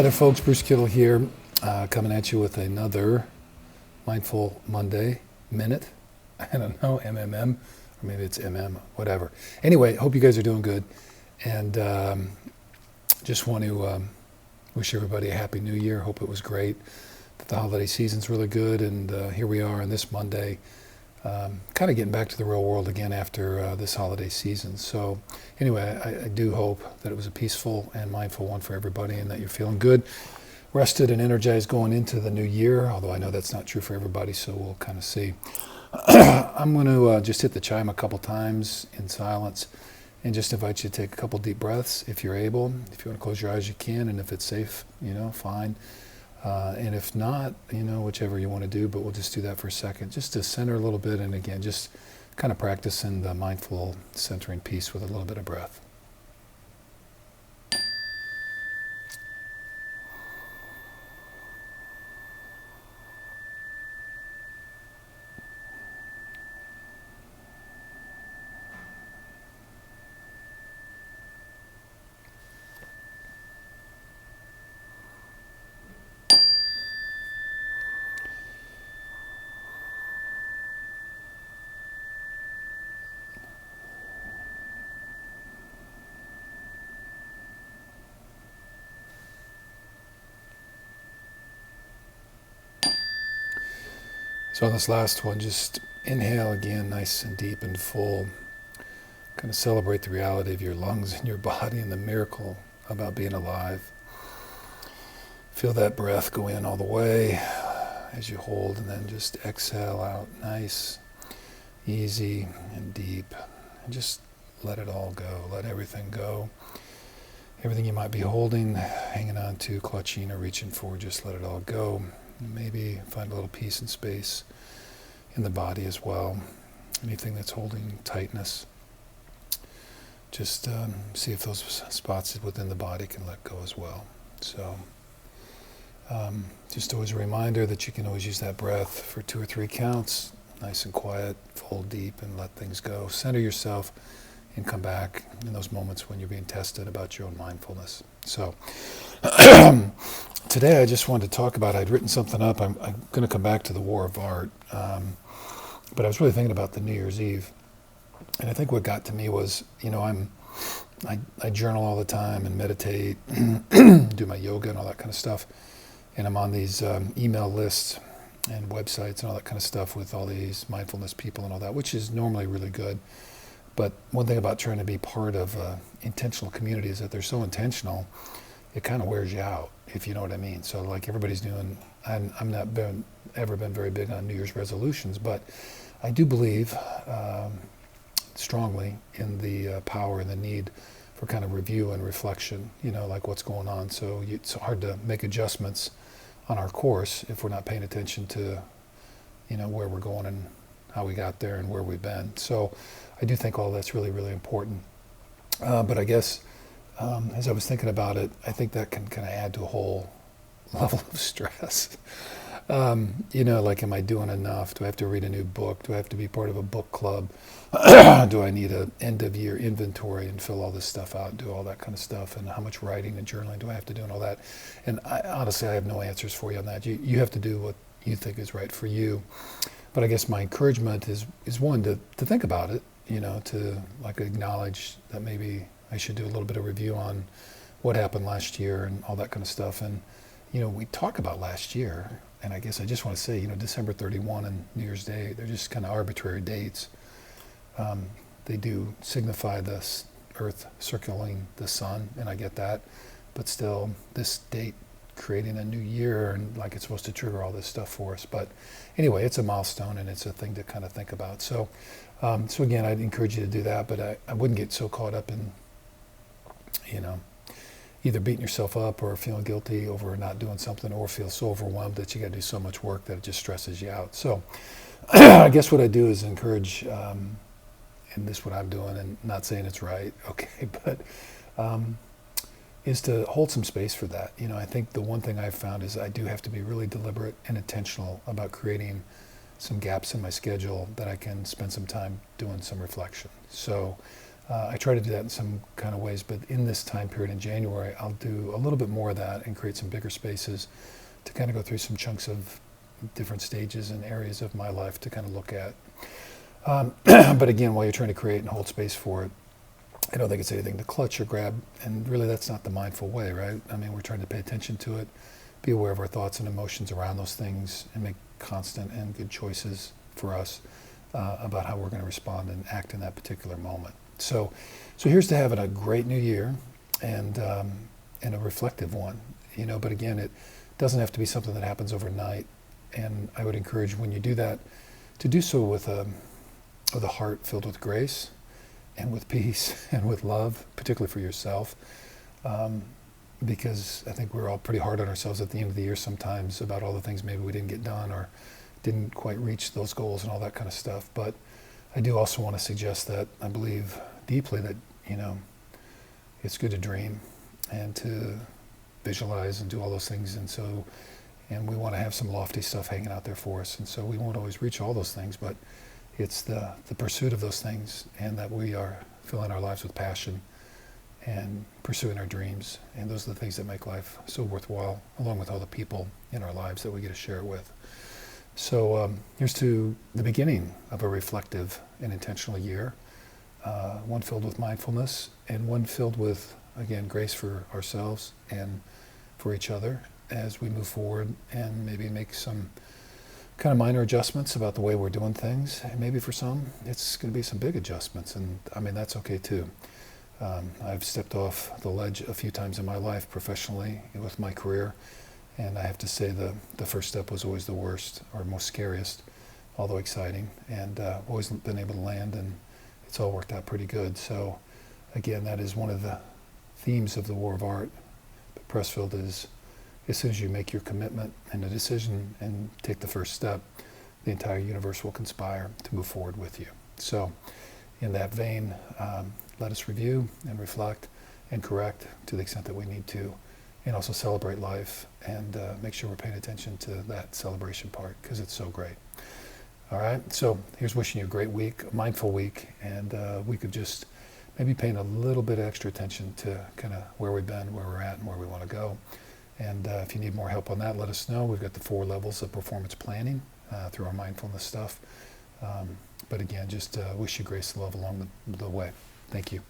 there, folks. Bruce Kittle here, coming at you with another Mindful Monday Minute. I don't know, MMM, or maybe it's MM, whatever. Anyway, hope you guys are doing good, and just want to wish everybody a Happy New Year. Hope it was great, that the holiday season's really good, and here we are on this Monday, kind of getting back to the real world again after this holiday season. So anyway, I do hope that it was a peaceful and mindful one for everybody, and that you're feeling good, rested and energized going into the new year, although I know that's not true for everybody, so we'll kind of see. I'm going to just hit the chime a couple times in silence and just invite you to take a couple deep breaths if you're able. If you want to close your eyes, you can, and if it's safe, fine. And if not, whichever you want to do, but we'll just do that for a second, just to center a little bit, and again, just kind of practicing the mindful centering piece with a little bit of breath. So on this last one, just inhale again, nice and deep and full. Kind of celebrate the reality of your lungs and your body and the miracle about being alive. Feel that breath go in all the way as you hold, and then just exhale out nice, easy, and deep. And just let it all go. Let everything go. Everything you might be holding, hanging on to, clutching, or reaching for, just let it all go. Maybe find a little peace and space in the body as well. Anything that's holding tightness, just see if those spots within the body can let go as well. So just always a reminder that you can always use that breath for 2 or 3 counts, nice and quiet, full, deep, and let things go. Center yourself and come back in those moments when you're being tested about your own mindfulness. So today I just wanted to talk about, I'd written something up. I'm going to come back to the war of art, but I was really thinking about the New Year's Eve. And I think what got to me was, I journal all the time and meditate, do my yoga and all that kind of stuff. And I'm on these email lists and websites and all that kind of stuff with all these mindfulness people and all that, which is normally really good. But one thing about trying to be part of intentional community is that they're so intentional, it kind of wears you out, if you know what I mean. So like everybody's doing, I'm not ever been very big on New Year's resolutions, but I do believe strongly in the power and the need for kind of review and reflection, like what's going on. So it's hard to make adjustments on our course if we're not paying attention to, where we're going and how we got there and where we've been. So I do think all that's really, really important. But I guess as I was thinking about it, I think that can kind of add to a whole level of stress. Like, am I doing enough? Do I have to read a new book? Do I have to be part of a book club? Do I need an end-of-year inventory and fill all this stuff out and do all that kind of stuff? And how much writing and journaling do I have to do and all that? And honestly, I have no answers for you on that. You have to do what you think is right for you. But I guess my encouragement is one, to think about it, to like acknowledge that maybe I should do a little bit of review on what happened last year and all that kind of stuff. And, we talk about last year, and I guess I just want to say, December 31 and New Year's Day, they're just kind of arbitrary dates. They do signify the Earth circling the sun, and I get that. But still, this date creating a new year, and like it's supposed to trigger all this stuff for us. But anyway, it's a milestone, and it's a thing to kind of think about. So again, I'd encourage you to do that, but I wouldn't get so caught up in, either beating yourself up or feeling guilty over not doing something, or feel so overwhelmed that you got to do so much work that it just stresses you out. So I guess what I do is encourage, and this is what I'm doing, and not saying it's right, okay, but is to hold some space for that. I think the one thing I've found is I do have to be really deliberate and intentional about creating some gaps in my schedule that I can spend some time doing some reflection. So I try to do that in some kind of ways, but in this time period in January, I'll do a little bit more of that and create some bigger spaces to kind of go through some chunks of different stages and areas of my life to kind of look at. But again, while you're trying to create and hold space for it, I don't think it's anything to clutch or grab, and really that's not the mindful way, right? I mean, we're trying to pay attention to it, be aware of our thoughts and emotions around those things, and make constant and good choices for us about how we're going to respond and act in that particular moment. So here's to having a great new year and a reflective one, but again, it doesn't have to be something that happens overnight. And I would encourage when you do that to do so with a heart filled with grace and with peace and with love, particularly for yourself, because I think we're all pretty hard on ourselves at the end of the year sometimes about all the things maybe we didn't get done or didn't quite reach those goals and all that kind of stuff. But I do also want to suggest that I believe deeply that, it's good to dream and to visualize and do all those things. And we want to have some lofty stuff hanging out there for us. And so we won't always reach all those things, but it's the pursuit of those things, and that we are filling our lives with passion and pursuing our dreams. And those are the things that make life so worthwhile, along with all the people in our lives that we get to share it with. So here's to the beginning of a reflective and intentional year, one filled with mindfulness and one filled with, again, grace for ourselves and for each other as we move forward, and maybe make some kind of minor adjustments about the way we're doing things. And maybe for some, it's going to be some big adjustments, and I mean, that's okay too. I've stepped off the ledge a few times in my life professionally with my career, and I have to say the first step was always the worst or most scariest, although exciting, and always been able to land, and it's all worked out pretty good. So again, that is one of the themes of the War of Art. But Pressfield is, as soon as you make your commitment and a decision and take the first step, the entire universe will conspire to move forward with you. So in that vein, let us review and reflect and correct to the extent that we need to, and also celebrate life and make sure we're paying attention to that celebration part, because it's so great. All right, so here's wishing you a great week, a mindful week, and a week of just maybe paying a little bit of extra attention to kind of where we've been, where we're at, and where we want to go. And if you need more help on that, let us know. We've got the 4 levels of performance planning through our mindfulness stuff. But again, just wish you grace and love along the way. Thank you.